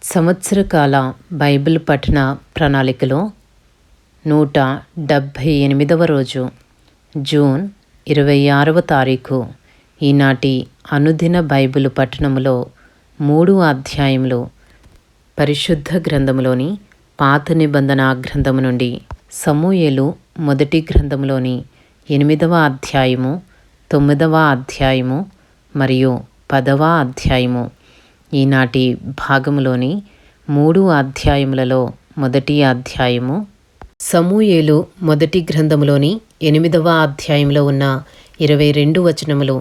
సంవత్సరకాల Bible పఠన ప్రణాళికలో 178వ రోజు జూన్ 26వ తారీఖు. ఈనాటి అనుదిన బైబిల్ పఠనములో 3 అధ్యాయములు పరిశుద్ధ గ్రంథములోని పాత నిబంధన గ్రంథము నుండి సమూయేలు మొదటి గ్రంథములోని 8వ అధ్యాయము, 9వ అధ్యాయము మరియు 10వ అధ్యాయము. ఈనాటి భాగములోని 3 అధ్యాయములలో మొదటి అధ్యాయము సమూయేలు మొదటి గ్రంథములోని 8వ అధ్యాయంలో ఉన్న 22 వచనములు.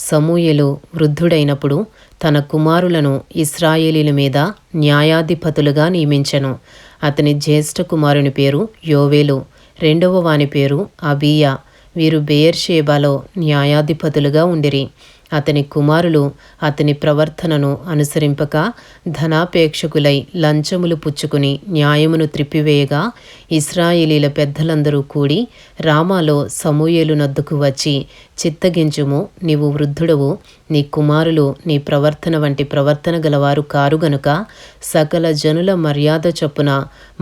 సమూయేలు వృద్ధుడైనప్పుడు తన కుమారులను ఇశ్రాయేలీల మీద న్యాయాధిపతులుగా నియమించెను. అతని జ్యేష్ఠ కుమారుని పేరు యోవేలు, రెండవ వాని పేరు అబీయా. వీరు బెయేర్షెబాలో న్యాయాధిపతులుగా ఉండిరి. అతని కుమారులు అతని ప్రవర్తనను అనుసరింపక ధనాపేక్షకులై లంచములు పుచ్చుకుని న్యాయమును త్రిప్పివేయగా, ఇశ్రాయేలీల పెద్దలందరూ కూడి రామాలో సమూయేలు నొద్దకు వచ్చి, చిత్తగించుము, నీవు వృద్ధుడవు, నీ కుమారులు నీ ప్రవర్తన వంటి ప్రవర్తన గలవారు కారు గనుక సకల జనుల మర్యాద చొప్పున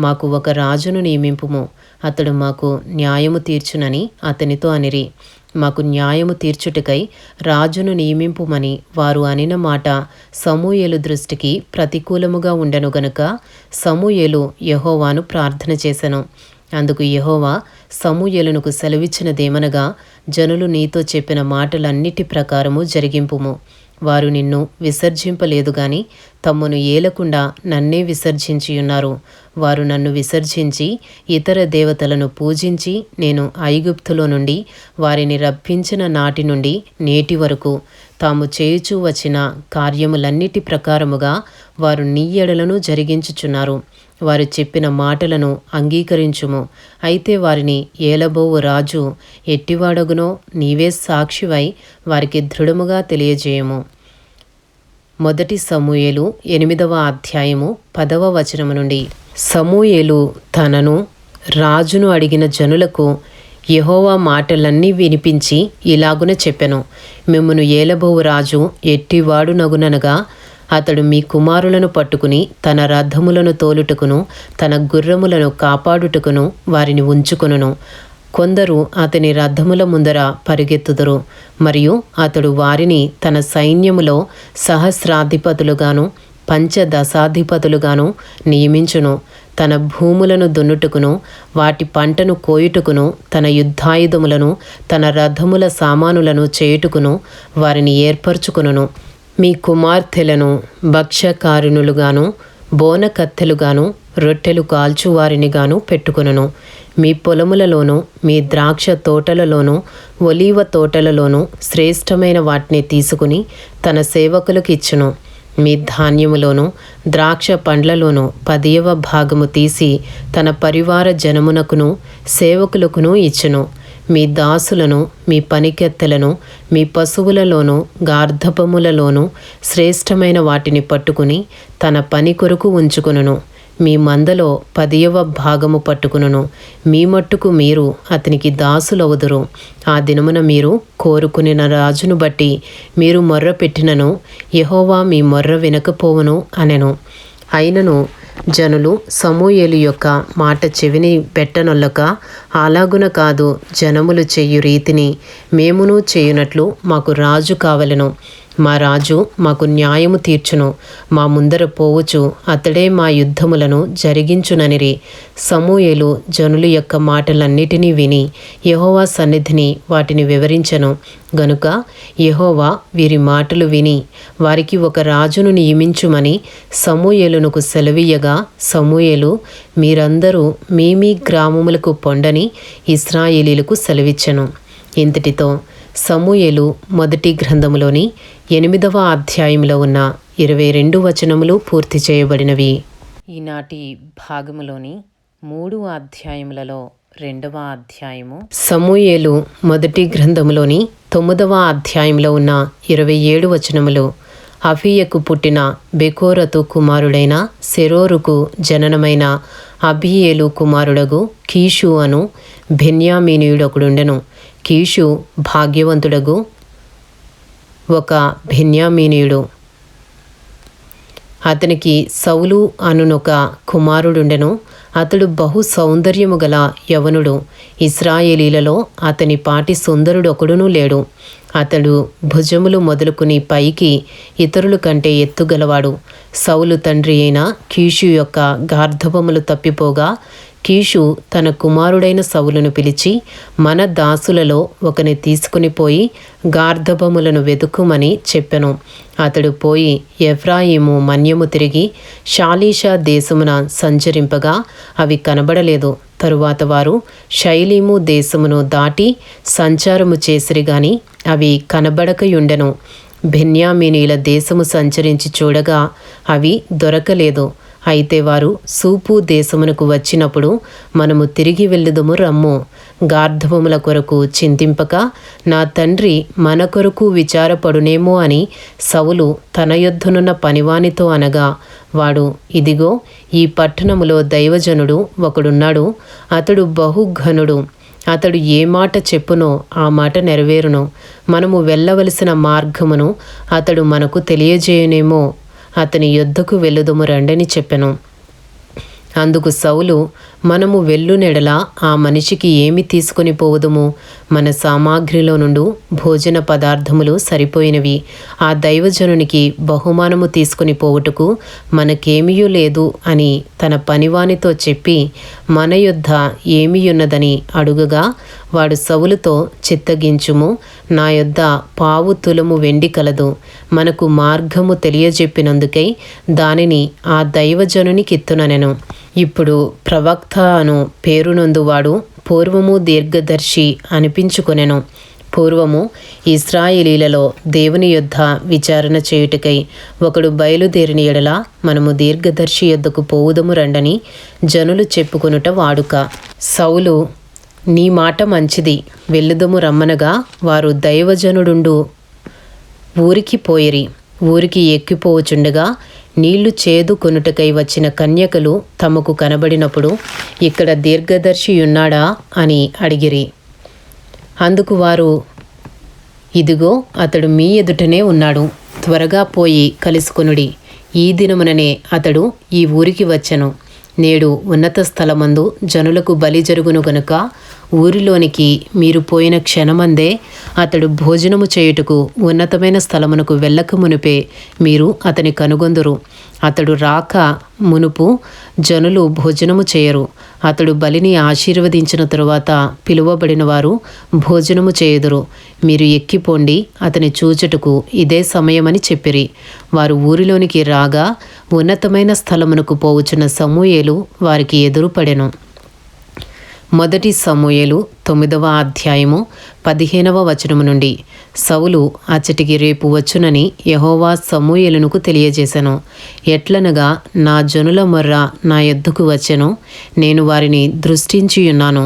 మాకు ఒక రాజును నియమింపుము, అతడు మాకు న్యాయము తీర్చునని అతనితో అనిరి. మాకు న్యాయము తీర్చుటకై రాజును నియమింపుమని వారు అనిన మాట సమూయేలు దృష్టికి ప్రతికూలముగా ఉండెను గనుక సమూయేలు యెహోవాను ప్రార్థన చేసెను. అందుకు యెహోవా సమూయేలునకు సెలవిచ్చినదేమనగా, జనులు నీతో చెప్పిన మాటలన్నిటి ప్రకారము జరిగింపుము. వారు నిన్ను విసర్జింపలేదు గాని తమ్మును ఏలకుండా నన్నే విసర్జించియున్నారు. వారు నన్ను విసర్జించి ఇతర దేవతలను పూజించి నేను ఐగుప్తులో నుండి వారిని రప్పించిన నాటి నుండి నేటి వరకు తాము చేయుచూ వచ్చిన కార్యములన్నిటి ప్రకారముగా వారు నీ ఎడలను జరిగించుచున్నారు. వారు చెప్పిన మాటలను అంగీకరించుము. అయితే వారిని ఏలబోవు రాజు ఎట్టివాడగునో నీవే సాక్షివై వారికి దృఢముగా తెలియజేయము. మొదటి సమూయేలు 8వ అధ్యాయము 10వ వచనము నుండి. సమూయేలు తనను రాజును అడిగిన జనులకు యెహోవా మాటలన్నీ వినిపించి ఇలాగున చెప్పెను. మిమ్మును ఏలబోవు రాజు ఎట్టివాడునగుననగా, అతడు మీ కుమారులను పట్టుకుని తన రథములను తోలుటకును తన గుర్రములను కాపాడుటకును వారిని ఉంచుకొనును. కొందరు అతని రథముల ముందర పరిగెత్తుదురు, మరియు అతడు వారిని తన సైన్యములో సహస్రాధిపతులుగాను పంచదశాధిపతులుగాను నియమించును. తన భూములను దున్నుటకును వాటి పంటను కోయుటకును తన యుద్ధాయుధములను తన రథముల సామానులను చేయుటకును వారిని ఏర్పరచుకును. మీ కుమార్తెలను భక్ష్యకారుణులుగాను బోనకత్తెలుగాను రొట్టెలు కాల్చువారినిగాను పెట్టుకొనును. మీ పొలములలోనూ మీ ద్రాక్ష తోటలలోనూ ఒలీవ తోటలలోనూ శ్రేష్టమైన వాటిని తీసుకుని తన సేవకులకు ఇచ్చును. మీ ధాన్యములోను ద్రాక్ష పండ్లలోనూ 10వ భాగము తీసి తన పరివార జనమునకును సేవకులకును ఇచ్చును. మీ దాసులను మీ పనికెత్తెలను మీ పశువులలోనూ గార్ధపములలోనూ శ్రేష్టమైన వాటిని పట్టుకుని తన పని కొరకు ఉంచుకొనును. మీ మందలో 10వ భాగము పట్టుకును. మీ మట్టుకు మీరు అతనికి దాసులవుదురు. ఆ దినమున మీరు కోరుకునిన రాజును బట్టి మీరు మొర్ర పెట్టినను యెహోవా మీ మొర్ర వినకపోవును అనెను. అయినను జనులు సమూయేలు యొక్క మాట చెవిని పెట్టనొల్లక, అలాగున కాదు, జనములు చెయ్యు రీతిని మేమును చేయునట్లు మాకు రాజు కావలెను. మా రాజు మాకు న్యాయము తీర్చును. మా ముందర పోవుచు అతడే మా యుద్ధములను జరిగించుననిరి. సమూయేలు జనుల యొక్క మాటలన్నిటినీ విని యెహోవా సన్నిధిని వాటిని వివరించెను. గనుక యెహోవా వీరి మాటలు విని వారికి ఒక రాజును నియమించుమని సమూయేలునకు సెలవీయగా, సమూయేలు మీరందరూ మీ మీ గ్రామములకు పొండని ఇశ్రాయేలీలకు సెలవిచ్చెను. ఇంతటితో సమూయేలు మొదటి గ్రంథములోని 8వ అధ్యాయంలో ఉన్న 22 వచనములు పూర్తి చేయబడినవి. ఈనాటి భాగములోని 3 అధ్యాయములలో 2వ అధ్యాయము సమూయేలు మొదటి గ్రంథములోని 9వ అధ్యాయంలో ఉన్న 27 వచనములు. అఫీయకు పుట్టిన బెకోరతు కుమారుడైన సెరోరుకు జననమైన అబీయేలు కుమారుడగు కీషు అను బెన్యామీనీయుడొకడుండెను. కీషు భాగ్యవంతుడగు ఒక బెన్యామీనీయుడు. అతనికి సౌలు అనునొక కుమారుడుండెను. అతడు బహు సౌందర్యము గల యవనుడు. ఇశ్రాయేలీలలో అతని పాటి సుందరుడొకడునూ లేడు. అతడు భుజములు మొదలుకుని పైకి ఇతరుల కంటే ఎత్తుగలవాడు. సౌలు తండ్రి అయిన కీషు యొక్క గార్ధబములు తప్పిపోగా కీషు తన కుమారుడైన సౌలును పిలిచి, మన దాసులలో ఒకని తీసుకుని పోయి గార్ధబములను వెతుకుమని చెప్పెను. అతడు పోయి ఎఫ్రాయిము మన్యము తిరిగి షాలీషా దేశమున సంచరింపగా అవి కనబడలేదు. తరువాత వారు షైలీము దేశమును దాటి సంచారము చేసిరి గాని అవి కనబడకయుండెను. బెన్యామీనీల దేశము సంచరించి చూడగా అవి దొరకలేదు. అయితే వారు సూపు దేశమునకు వచ్చినప్పుడు మనము తిరిగి వెళ్ళుదము రమ్ము. గార్ధవముల కొరకు చింతింపక నా తండ్రి మన కొరకు విచారపడునేమో అని సౌలు తన యొద్దనున్న పనివానితో అనగా, వాడు, ఇదిగో ఈ పట్టణములో దైవజనుడు ఒకడున్నాడు. అతడు బహుఘనుడు. అతడు ఏ మాట చెప్పునో ఆ మాట నెరవేరును. మనము వెళ్ళవలసిన మార్గమును అతడు మనకు తెలియజేయనేమో. అతని యొద్దకు వెళ్ళుదము రండని చెప్పెను. అందుకు సౌలు, మనము వెళ్ళునెడల ఆ మనిషికి ఏమి తీసుకొని పోవుదుము? మన సామాగ్రిలో నుండి భోజన పదార్థములు సరిపోయినవి. ఆ దైవజనునికి బహుమానము తీసుకుని పోవుటకు మనకేమీ లేదు అని తన పనివానితో చెప్పి మన యొద్ద ఏమియున్నదని అడుగగా, వాడు సౌలుతో, చిత్తగించుము, నా యొద్ద పావు తులము వెండి కలదు. మనకు మార్గము తెలియజెప్పినందుకై దానిని ఆ దైవజనునికిత్తుననెను. ఇప్పుడు ప్రవక్త అను పేరునందువాడు పూర్వము దీర్ఘదర్శి అనిపించుకొనెను. పూర్వము ఇశ్రాయేలీలలో దేవుని యొద్ద విచారణ చేయుటకై ఒకడు బయలుదేరిన ఎడల మనము దీర్ఘదర్శి యొద్దకు పోవుదము రండని జనులు చెప్పుకొనుట వాడుక. సౌలు, నీ మాట మంచిది, వెళ్ళుదము రమ్మనగా వారు దైవజనుడుండు ఊరికి పోయిరి. ఊరికి ఎక్కిపోవచుండగా నీళ్లు చేదు కొనుటకై వచ్చిన కన్యకలు తమకు కనబడినప్పుడు, ఇక్కడ దీర్ఘదర్శి ఉన్నాడా అని అడిగిరి. అందుకు వారు, ఇదిగో అతడు మీ ఎదుటనే ఉన్నాడు, త్వరగా పోయి కలుసుకొనుడి. ఈ దినముననే అతడు ఈ ఊరికి వచ్చెను. నేడు ఉన్నత స్థలమందు జనులకు బలి జరుగును గనుక ఊరిలోనికి మీరు పోయిన క్షణమందే అతడు భోజనము చేయుటకు ఉన్నతమైన స్థలమునకు వెళ్ళక మునుపే మీరు అతని కనుగొందురు. అతడు రాక మునుపు జనులు భోజనము చేయరు. అతడు బలిని ఆశీర్వదించిన తరువాత పిలువబడిన వారు భోజనము చేయుదురు. మీరు ఎక్కిపోండి, అతని చూచుటకు ఇదే సమయమని చెప్పిరి. వారు ఊరిలోనికి రాగా ఉన్నతమైన స్థలమునకు పోవుచున్న సమూయేలు వారికి ఎదురుపడెను. మొదటి సమూయేలు 9వ అధ్యాయము 15వ వచనము నుండి. సౌలు అచ్చటికి రేపు వచ్చునని యెహోవా సమూయేలునకు తెలియజేశాను. ఎట్లనగా, నా జనుల మొర్ర నా యొద్దకు వచ్చెను, నేను వారిని దృష్టించియున్నాను.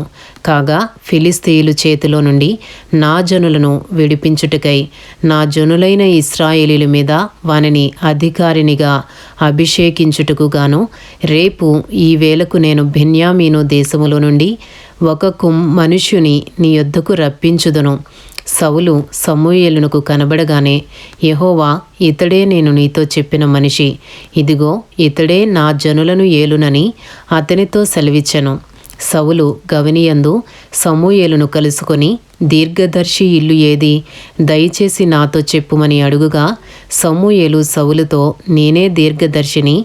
కాగా ఫిలిస్తీయులు చేతిలో నుండి నా జనులను విడిపించుటకై నా జనులైన ఇశ్రాయేలీల మీద వానిని అధికారినిగా అభిషేకించుటకు గాను రేపు ఈ వేళకు నేను బెన్యామీను దేశములో నుండి ఒక మనుష్యుని నీ యొద్దకు రప్పించుదును. సౌలు సమూయేలునకు కనబడగానే, యెహోవా, ఇతడే నేను నీతో చెప్పిన మనిషి, ఇదిగో ఇతడే నా జనులను ఏలునని అతనితో సెలవిచ్చెను. సౌలు గవనియందు సమూయేలును కలుసుకొని, దీర్ఘదర్శి ఇల్లు ఏది? దయచేసి నాతో చెప్పుమని అడుగుగా, సమూయేలు సౌలుతో, నేనే దీర్ఘదర్శిని,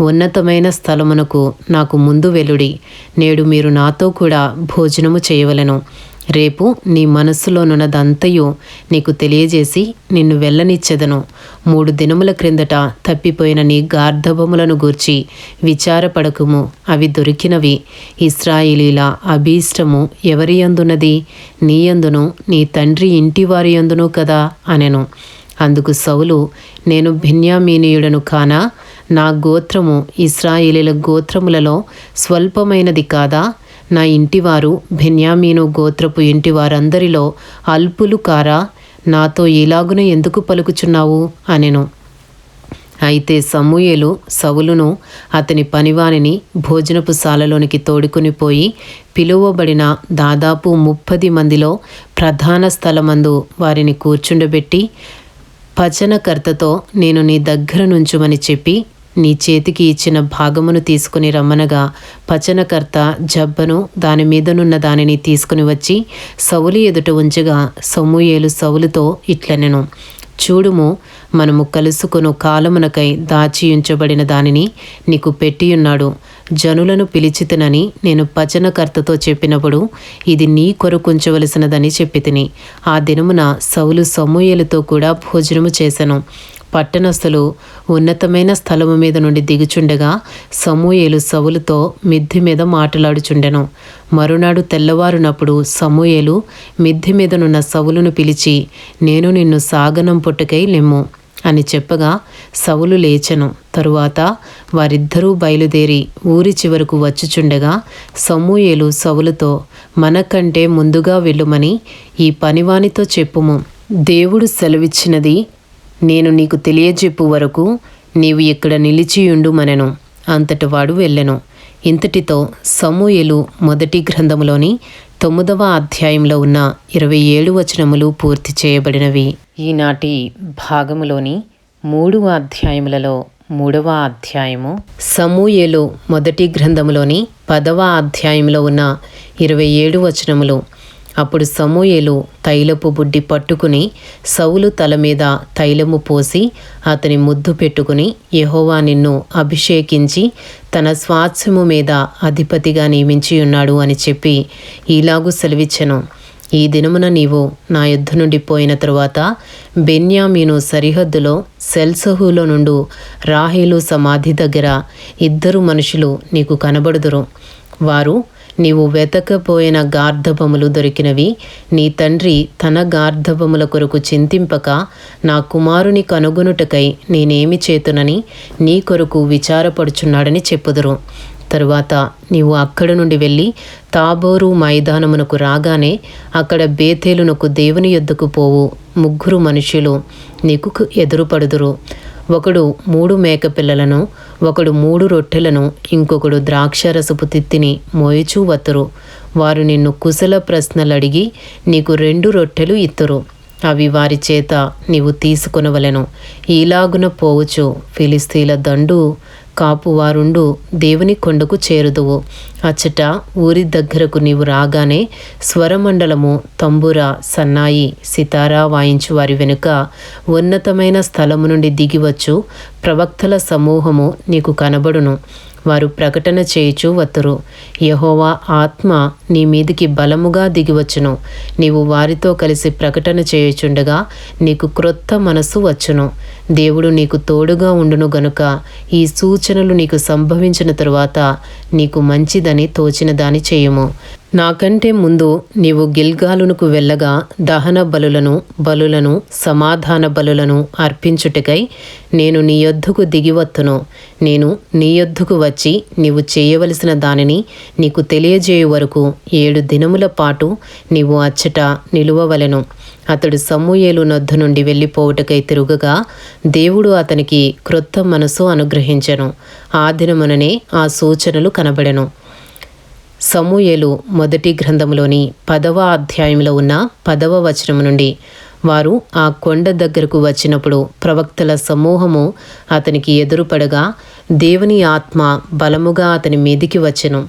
ఉన్నతమైన స్థలమునకు నాకు ముందు వెలుడి. నేడు మీరు నాతో కూడా భోజనము చేయవలెను. రేపు నీ మనస్సులోనున్నదంతయు నీకు తెలియజేసి నిన్ను వెళ్ళనిచ్చెదను. 3 దినముల క్రిందట తప్పిపోయిన నీ గార్ధబములను గూర్చి విచారపడకుము, అవి దొరికినవి. ఇశ్రాయేలీల అభీష్టము ఎవరి యందున్నది? నీ యందును నీ తండ్రి ఇంటి వారి యందును కదా అనెను. అందుకు సౌలు, నేను బెన్యామీనీయుడను కానా? నా గోత్రము ఇశ్రాయేలీల గోత్రములలో స్వల్పమైనది కాదా? నా ఇంటివారు బెన్యామీను గోత్రపు ఇంటివారందరిలో అల్పులు కారా? నాతో ఇలాగున ఎందుకు పలుకుచున్నావు అనెను. అయితే సమూయేలు సౌలును అతని పనివానిని భోజనపు శాలలోనికి తోడుకుని పోయి పిలువబడిన దాదాపు 30 మందిలో ప్రధాన స్థలమందు వారిని కూర్చుండబెట్టి, పచనకర్తతో నేను నీ దగ్గర నుంచుమని చెప్పి నీ చేతికి ఇచ్చిన భాగమును తీసుకుని రమ్మనగా పచనకర్త జబ్బను దాని మీదనున్న దానిని తీసుకుని వచ్చి సౌలు ఎదుట ఉంచగా సమూయేలు సౌలుతో ఇట్లనెను, చూడుము, మనము కలుసుకొను కాలమునకై దాచి ఉంచబడిన దానిని నీకు పెట్టియున్నాడు. జనులను పిలిచితినని నేను పచనకర్తతో చెప్పినప్పుడు ఇది నీ కొరకుంచవలసినదని చెప్పితిని. ఆ దినమున సౌలు సమూయేలుతో కూడా భోజనము చేసెను. పట్టణస్థులు ఉన్నతమైన స్థలము మీద నుండి దిగుచుండగా సమూయేలు సౌలుతో మిద్ది మీద మాట్లాడుచుండెను. మరునాడు తెల్లవారునప్పుడు సమూయేలు మిద్ది మీదనున్న సౌలును పిలిచి, నేను నిన్ను సాగనంపుటకై లెమ్ము అని చెప్పగా సౌలు లేచెను. తరువాత వారిద్దరూ బయలుదేరి ఊరి చివరకు వచ్చుచుండగా సమూయేలు సౌలుతో, మనకంటే ముందుగా వెళ్ళుమని ఈ పనివానితో చెప్పుము. దేవుడు సెలవిచ్చినది నేను నీకు తెలియజెప్పు వరకు నీవు ఇక్కడ నిలిచియుండుమనెను. అంతటి వాడు వెళ్ళెను. ఇంతటితో సమూయేలు మొదటి గ్రంథములోని 9వ అధ్యాయంలో ఉన్న 27 వచనములు పూర్తి చేయబడినవి. ఈనాటి భాగములోని 3వ అధ్యాయములలో 3వ అధ్యాయము సమూయేలు మొదటి గ్రంథములోని 10వ అధ్యాయంలో ఉన్న 27 వచనములు. అప్పుడు సమూయేలు తైలపు బుడ్డి పట్టుకుని సౌలు తల మీద తైలము పోసి అతని ముద్దు పెట్టుకుని, యెహోవా నిన్ను అభిషేకించి తన స్వాస్థ్యము మీద అధిపతిగా నియమించి ఉన్నాడు అని చెప్పి ఈలాగు సెలవిచ్చెను, ఈ దినమున నీవు నా యుద్ధ నుండి పోయిన తరువాత బెన్యామీను సరిహద్దులో సెల్సహులో నుండు రాహేలు సమాధి దగ్గర 2 మనుషులు నీకు కనబడుదురు. వారు నీవు వెతకపోయిన గార్ధబములు దొరికినవి. నీ తండ్రి తన గార్ధబముల కొరకు చింతింపక నా కుమారుని కనుగొనుటకై నేనేమి చేతునని నీ కొరకు విచారపడుచున్నాడని చెప్పుదురు. తరువాత నీవు అక్కడి నుండి వెళ్ళి తాబోరు మైదానమునకు రాగానే అక్కడ బేతేలునకు దేవుని యొద్దకు పోవు 3 మనుషులు నీకు ఎదురుపడుదురు. ఒకడు 3 మేకపిల్లలను, ఒకడు 3 రొట్టెలను, ఇంకొకడు ద్రాక్షరసపు తిత్తిని మోయుచూ వత్తురు. వారు నిన్ను కుశల ప్రశ్నలు అడిగి నీకు 2 రొట్టెలు ఇత్తురు. అవి వారి చేత నీవు తీసుకొనవలెను. ఈలాగున పోవచ్చు ఫిలిస్తీన్ల దండు కాపువారుండు దేవుని కొండకు చేరుదువు. అచ్చట ఊరి దగ్గరకు నీవు రాగానే స్వరమండలము, తంబుర, సన్నాయి, సితారా వాయించు వారి వెనుక ఉన్నతమైన స్థలము నుండి దిగివచ్చు ప్రవక్తల సమూహము నీకు కనబడును. వారు ప్రకటన చేయుచూ వత్తురు. యెహోవా ఆత్మ నీ మీదికి బలముగా దిగివచ్చును. నీవు వారితో కలిసి ప్రకటన చేయుచుండగా నీకు క్రొత్త మనస్సు వచ్చును. దేవుడు నీకు తోడుగా ఉండును గనుక ఈ సూచనలు నీకు సంభవించిన తరువాత నీకు మంచిదని తోచిన దాని చేయుము. నాకంటే ముందు నీవు గిల్గాలునకు వెళ్ళగా దహన బలులను సమాధాన బలులను అర్పించుటకై నేను నీ యొద్దకు దిగివత్తును. నేను నీ యొద్దకు వచ్చి నీవు చేయవలసిన దానిని నీకు తెలియజేయు వరకు 7 దినముల పాటు నీవు అచ్చట నిలువవలెను. అతడు సమూయేలు నొద్ద నుండి వెళ్ళిపోవుటకై తిరుగగా దేవుడు అతనికి క్రొత్త మనసు అనుగ్రహించెను. ఆ దినముననే ఆ సూచనలు కనబడెను. సమూయేలు మొదటి గ్రంథములోని 10వ అధ్యాయంలో ఉన్న 10వ వచనము నుండి, వారు ఆ కొండ దగ్గరకు వచ్చినప్పుడు ప్రవక్తల సమూహము అతనికి ఎదురుపడగా దేవుని ఆత్మ బలముగా అతని మీదికి వచ్చెను.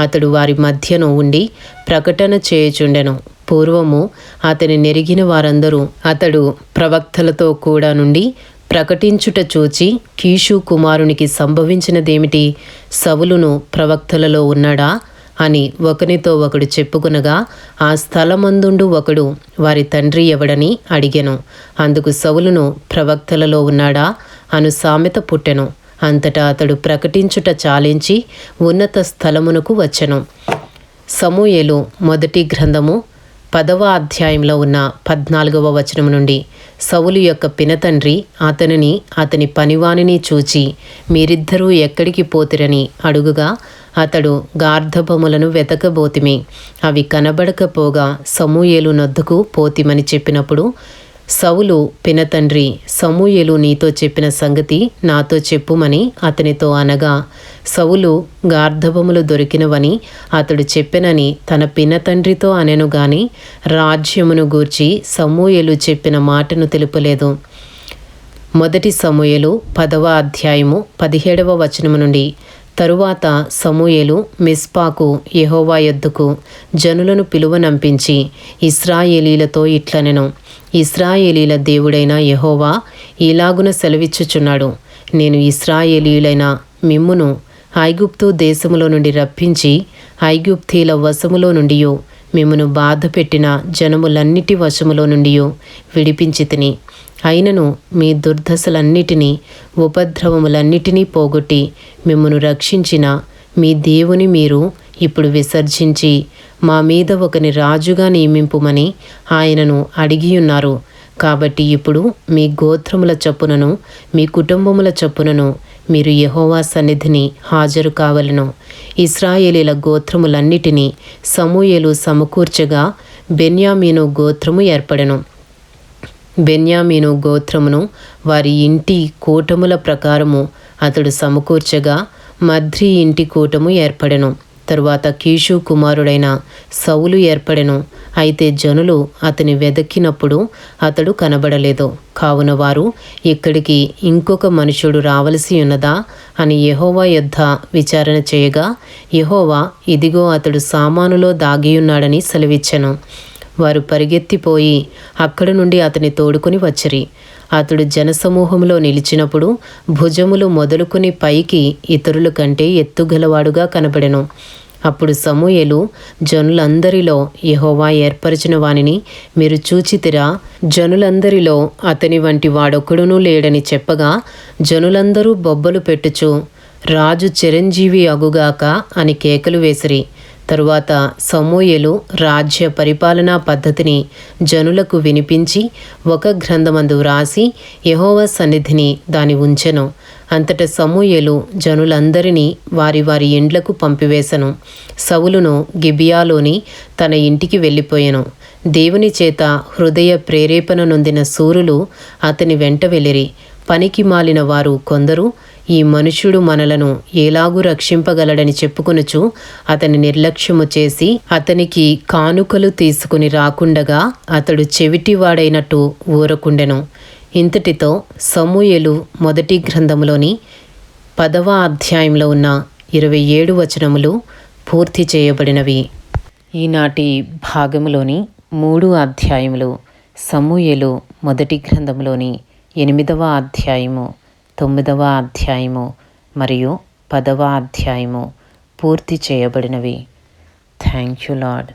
అతడు వారి మధ్యను ఉండి ప్రకటన చేయుచుండెను. పూర్వము అతని నెరిగిన వారందరూ అతడు ప్రవక్తలతో కూడా నుండి ప్రకటించుట చూచి, కీషు కుమారునికి సంభవించినదేమిటి? సౌలును ప్రవక్తలలో ఉన్నాడా అని ఒకనితో ఒకడు చెప్పుకొనగా ఆ స్థలమందుండు ఒకడు వారి తండ్రి ఎవడని అడిగెను. అందుకు సౌలును ప్రవక్తలలో ఉన్నాడా అను సామెత పుట్టెను. అంతటా అతడు ప్రకటించుట చాలించి ఉన్నత స్థలమునకు వచ్చెను. సమూయేలు మొదటి గ్రంథము 10వ అధ్యాయంలో ఉన్న 14వ వచనము నుండి, సౌలు యొక్క పినతండ్రి అతనిని అతని పనివానిని చూచి, మీరిద్దరూ ఎక్కడికి పోతిరని అడుగుగా అతడు గార్ధబములను వెతకబోతిమి, అవి కనబడకపోగా సమూయేలు నొద్దకు పోతిమని చెప్పినప్పుడు, సౌలు పినతండ్రి సమూయేలు నీతో చెప్పిన సంగతి నాతో చెప్పుమని అతనితో అనగా, సౌలు గార్ధబములు దొరికినవని అతడు చెప్పెనని తన పినతండ్రితో అనెను గాని రాజ్యమును గూర్చి సమూయేలు చెప్పిన మాటను తెలుపలేదు. మొదటి సమూయేలు 10వ అధ్యాయము 17వ వచనము నుండి. తరువాత సమూయేలు మిస్పాకు యెహోవా యొద్దకు జనులను పిలువనంపించి ఇశ్రాయేలీలతో ఇట్లనెను, ఇశ్రాయేలీల దేవుడైన యెహోవా ఇలాగున సెలవిచ్చుచున్నాడు, నేను ఇశ్రాయేలీయులైన మిమ్మును ఐగుప్తు దేశములో నుండి రప్పించి ఐగుప్తీల వశములో నుండియో మిమ్మును బాధపెట్టిన జనములన్నిటి వశములో నుండియో విడిపించి తిని, అయినను మీ దుర్దశలన్నిటినీ ఉపద్రవములన్నిటినీ పోగొట్టి మిమ్మును రక్షించిన మీ దేవుని మీరు ఇప్పుడు విసర్జించి మా మీద ఒకని రాజుగా నియమింపుమని ఆయనను అడిగియున్నారు. కాబట్టి ఇప్పుడు మీ గోత్రముల చొప్పునను మీ కుటుంబముల చొప్పునను మీరు యెహోవా సన్నిధిని హాజరు కావలెను. ఇశ్రాయేలీల గోత్రములన్నిటినీ సమూయేలు సమకూర్చగా బెన్యామీను గోత్రము ఏర్పడెను. బెన్యామీను గోత్రమును వారి ఇంటి కూటముల ప్రకారము అతడు సమకూర్చగా మద్రి ఇంటి కూటము ఏర్పడెను. తరువాత కీషు కుమారుడైన సౌలు ఏర్పడెను. అయితే జనులు అతని వెదకినప్పుడు అతడు కనబడలేదు. కావున వారు ఇక్కడికి ఇంకొక మనుషుడు రావలసి ఉన్నదా అని యెహోవా యొద్ద విచారణ చేయగా, యెహోవా ఇదిగో అతడు సామానులో దాగియున్నాడని సెలవిచ్చెను. వారు పరిగెత్తిపోయి అక్కడి నుండి అతని తోడుకొని వచ్చిరి. అతడు జనసమూహంలో నిలిచినప్పుడు భుజములు మొదలుకొని పైకి ఇతరుల కంటే ఎత్తుగలవాడుగా కనబడెను. అప్పుడు సమూయేలు జనులందరిలో యెహోవా ఏర్పరిచిన వానిని మీరు చూచితిరా, జనులందరిలో అతని వంటి వాడొకడునూ లేడని చెప్పగా జనులందరూ బొబ్బలు పెట్టుచు రాజు చిరంజీవి అగుగాక అని కేకలు వేసిరి. తరువాత సమూయేలు రాజ్య పరిపాలనా పద్ధతిని జనులకు వినిపించి ఒక గ్రంథమందు వ్రాసి యెహోవా సన్నిధిని దాని ఉంచెను. అంతట సమూయేలు జనులందరినీ వారి వారి ఇండ్లకు పంపివేశను. సౌలును గిబియాలోని తన ఇంటికి వెళ్ళిపోయెను. దేవుని చేత హృదయ ప్రేరేపణ నొందిన శూరులు అతని వెంట వెళ్ళిరి. పనికి మాలిన వారు కొందరు ఈ మనుష్యుడు మనలను ఎలాగూ రక్షింపగలడని చెప్పుకొనుచు అతని నిర్లక్ష్యము చేసి అతనికి కానుకలు తీసుకుని రాకుండగా అతడు చెవిటివాడైనట్టు ఊరకుండెను. ఇంతటితో సమూయేలు మొదటి గ్రంథంలోని 10వ అధ్యాయంలో ఉన్న 27 వచనములు పూర్తి చేయబడినవి. ఈనాటి భాగములోని 3 అధ్యాయములు సమూయేలు మొదటి గ్రంథంలోని 8వ అధ్యాయము, 9వ అధ్యాయము మరియు 10వ అధ్యాయము పూర్తి చేయబడినవి. Thank you lord.